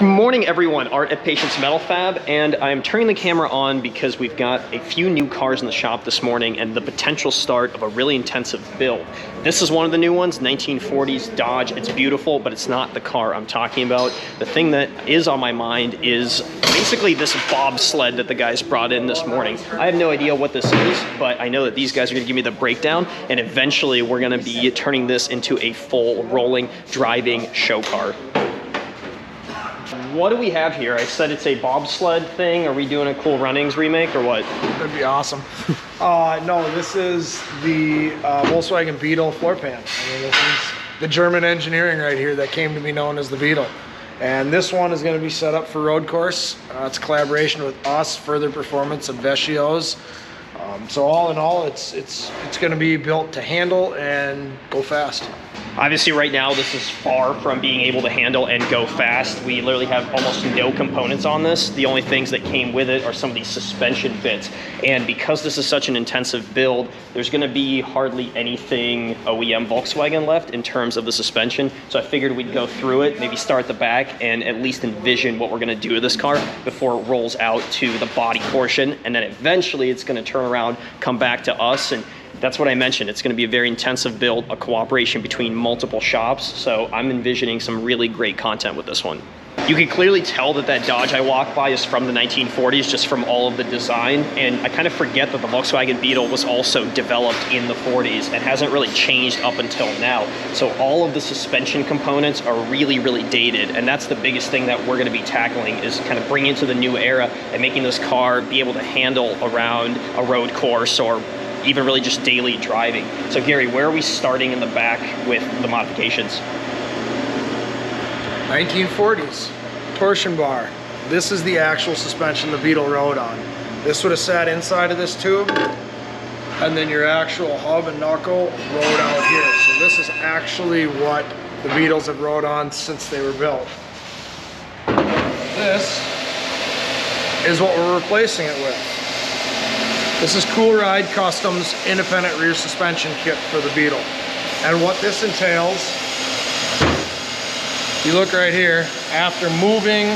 Good morning everyone, Art at Patience Metal Fab, and I'm turning the camera on because we've got a few new cars in the shop this morning and the potential start of a really intensive build. This is one of the new ones, 1940s Dodge. It's beautiful, but it's not the car I'm talking about. The thing that is on my mind is basically this bobsled that the guys brought in this morning. I have no idea what this is, but I know that these guys are gonna give me the breakdown, and eventually we're gonna be turning this into a full rolling, driving show car. What do we have here? I said it's a bobsled thing. Are we doing a Cool Runnings remake or what? That'd be awesome. No, this is the Volkswagen Beetle floor pan. I mean, this is the German engineering right here that came to be known as the Beetle. And this one is going to be set up for road course. It's a collaboration with us, Further Performance and Vecchio's. So all in all, it's going to be built to handle and go fast. Obviously right now this is far from being able to handle and go fast. We literally have almost no components on this. The only things that came with it are some of these suspension bits. And because this is such an intensive build, there's gonna be hardly anything OEM Volkswagen left in terms of the suspension. So I figured we'd go through it, maybe start at the back and at least envision what we're gonna do with this car before it rolls out to the body portion. And then eventually it's gonna turn around, come back to us, and that's what I mentioned. It's gonna be a very intensive build, a cooperation between multiple shops. So I'm envisioning some really great content with this one. You can clearly tell that that Dodge I walked by is from the 1940s just from all of the design. And I kind of forget that the Volkswagen Beetle was also developed in the 40s and hasn't really changed up until now. So all of the suspension components are really, really dated. And that's the biggest thing that we're gonna be tackling is kind of bringing it to the new era and making this car be able to handle around a road course or even really just daily driving. So Gary, where are we starting in the back with the modifications? 1940s, torsion bar. This is the actual suspension the Beetle rode on. This would have sat inside of this tube, and then your actual hub and knuckle rode out here. So this is actually what the Beetles have rode on since they were built. This is what we're replacing it with. This is Cool Ride Custom's independent rear suspension kit for the Beetle. And what this entails, you look right here, after moving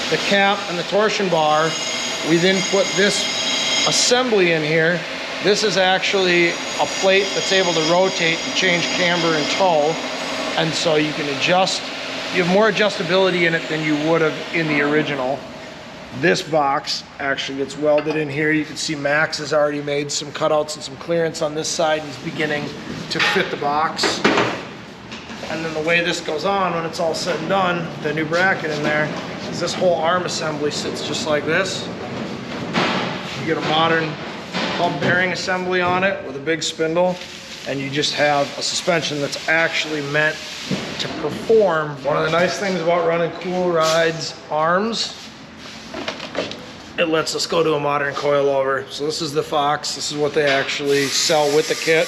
the cap and the torsion bar, we then put this assembly in here. This is actually a plate that's able to rotate and change camber and toe. And so you can adjust, you have more adjustability in it than you would have in the original. This box actually gets welded in here. You can see Max has already made some cutouts and some clearance on this side and is beginning to fit the box. And then the way this goes on, when it's all said and done, the new bracket in there, is this whole arm assembly sits just like this. You get a modern hub bearing assembly on it with a big spindle, and you just have a suspension that's actually meant to perform. One of the nice things about running Cool Ride's arms, it lets us go to a modern coilover. So this is the Fox. This is what they actually sell with the kit.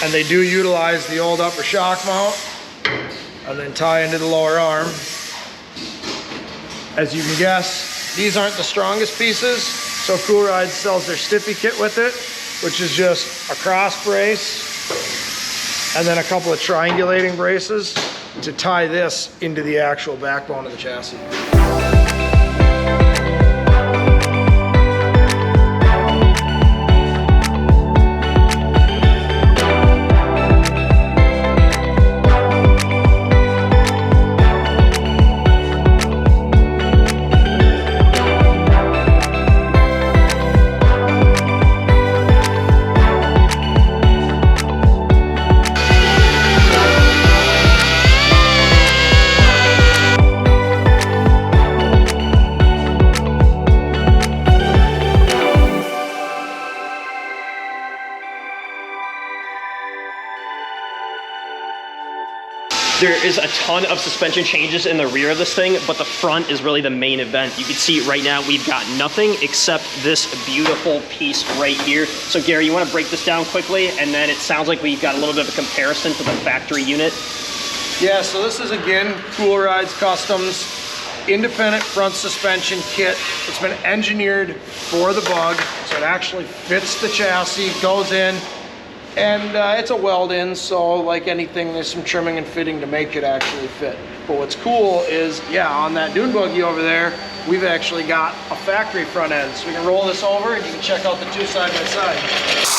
And they do utilize the old upper shock mount and then tie into the lower arm. As you can guess, these aren't the strongest pieces. So Cool Ride sells their Stiffy kit with it, which is just a cross brace and then a couple of triangulating braces to tie this into the actual backbone of the chassis. There is a ton of suspension changes in the rear of this thing, but the front is really the main event. You can see right now we've got nothing except this beautiful piece right here. So Gary, you want to break this down quickly? And then it sounds like we've got a little bit of a comparison to the factory unit. Yeah, so this is again Cool Ride's Customs independent front suspension kit. It's been engineered for the Bug, so it actually fits the chassis, goes in, and it's a weld in, so like anything, there's some trimming and fitting to make it actually fit. But what's cool is, yeah, on that dune buggy over there, we've actually got a factory front end. So we can roll this over and you can check out the two side by side.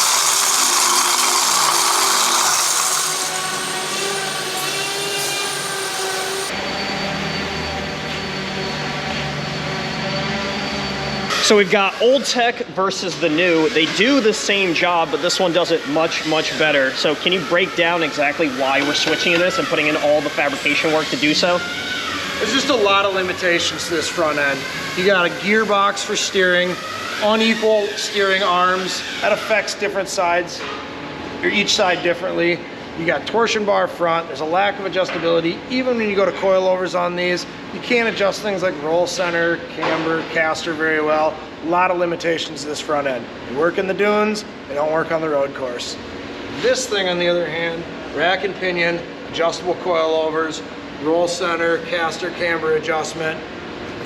So we've got old tech versus the new. They do the same job, but this one does it much, much better. So can you break down exactly why we're switching to this and putting in all the fabrication work to do so? There's just a lot of limitations to this front end. You got a gearbox for steering, unequal steering arms. That affects different sides, or each side differently. You got torsion bar front, there's a lack of adjustability. Even when you go to coilovers on these, you can't adjust things like roll center, camber, caster very well. A lot of limitations to this front end. They work in the dunes, they don't work on the road course. This thing on the other hand, rack and pinion, adjustable coilovers, roll center, caster, camber adjustment.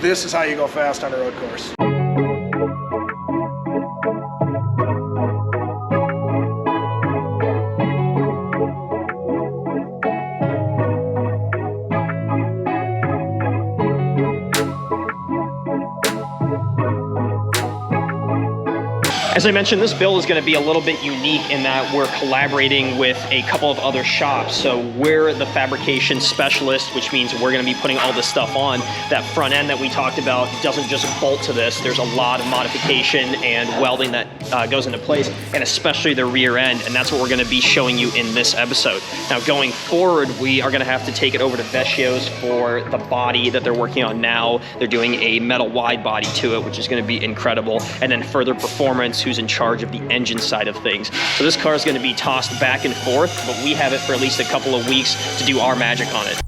This is how you go fast on a road course. As I mentioned, this build is going to be a little bit unique in that we're collaborating with a couple of other shops. So we're the fabrication specialist, which means we're going to be putting all this stuff on. That front end that we talked about doesn't just bolt to this. There's a lot of modification and welding that goes into place, and especially the rear end, and that's what we're going to be showing you in this episode. Now, going forward, we are going to have to take it over to Vecchio's for the body that they're working on now. They're doing a metal wide body to it, which is going to be incredible, and then further performance, who's in charge of the engine side of things. So this car is going to be tossed back and forth, but we have it for at least a couple of weeks to do our magic on it.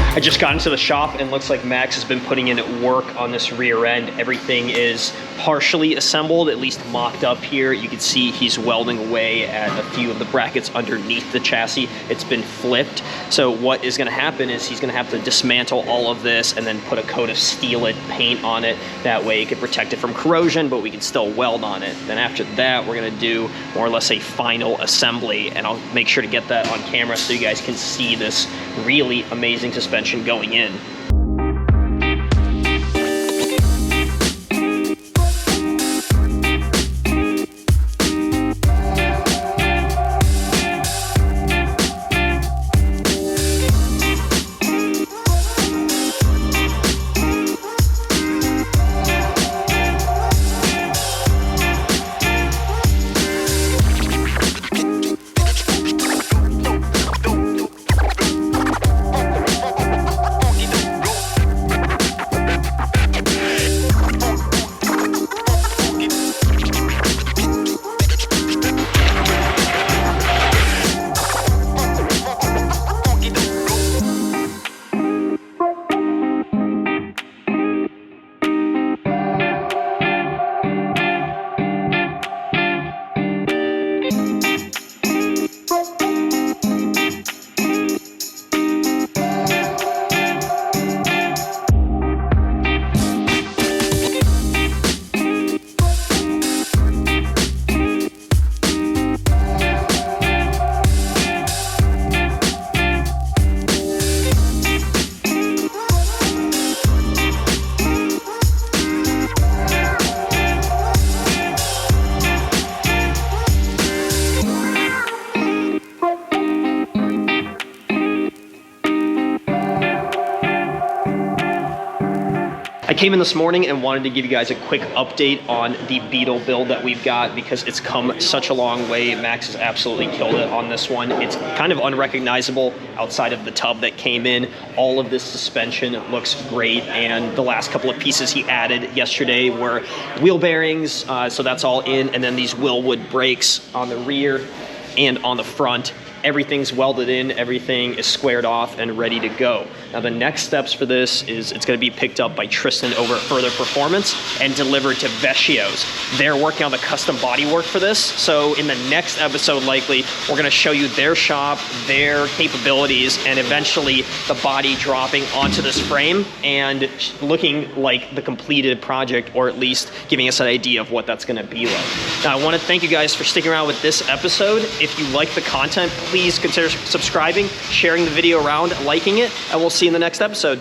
I just got into the shop and looks like Max has been putting in work on this rear end. Everything is partially assembled, at least mocked up here. You can see he's welding away at a few of the brackets underneath the chassis. It's been flipped. So what is gonna happen is he's gonna have to dismantle all of this and then put a coat of steel paint on it. That way it can protect it from corrosion, but we can still weld on it. Then after that, we're gonna do more or less a final assembly, and I'll make sure to get that on camera so you guys can see this really amazing suspension going in. I came in this morning and wanted to give you guys a quick update on the Beetle build that we've got because it's come such a long way. Max has absolutely killed it on this one. It's kind of unrecognizable outside of the tub that came in. All of this suspension looks great, and the last couple of pieces he added yesterday were wheel bearings, so that's all in, and then these Willwood brakes on the rear and on the front. Everything's welded in, everything is squared off and ready to go. Now the next steps for this is it's gonna be picked up by Tristan over at Further Performance and delivered to Vecchio's. They're working on the custom body work for this, so in the next episode likely, we're gonna show you their shop, their capabilities, and eventually the body dropping onto this frame and looking like the completed project, or at least giving us an idea of what that's gonna be like. Now I wanna thank you guys for sticking around with this episode. If you like the content, please consider subscribing, sharing the video around, liking it, and we'll see you in the next episode.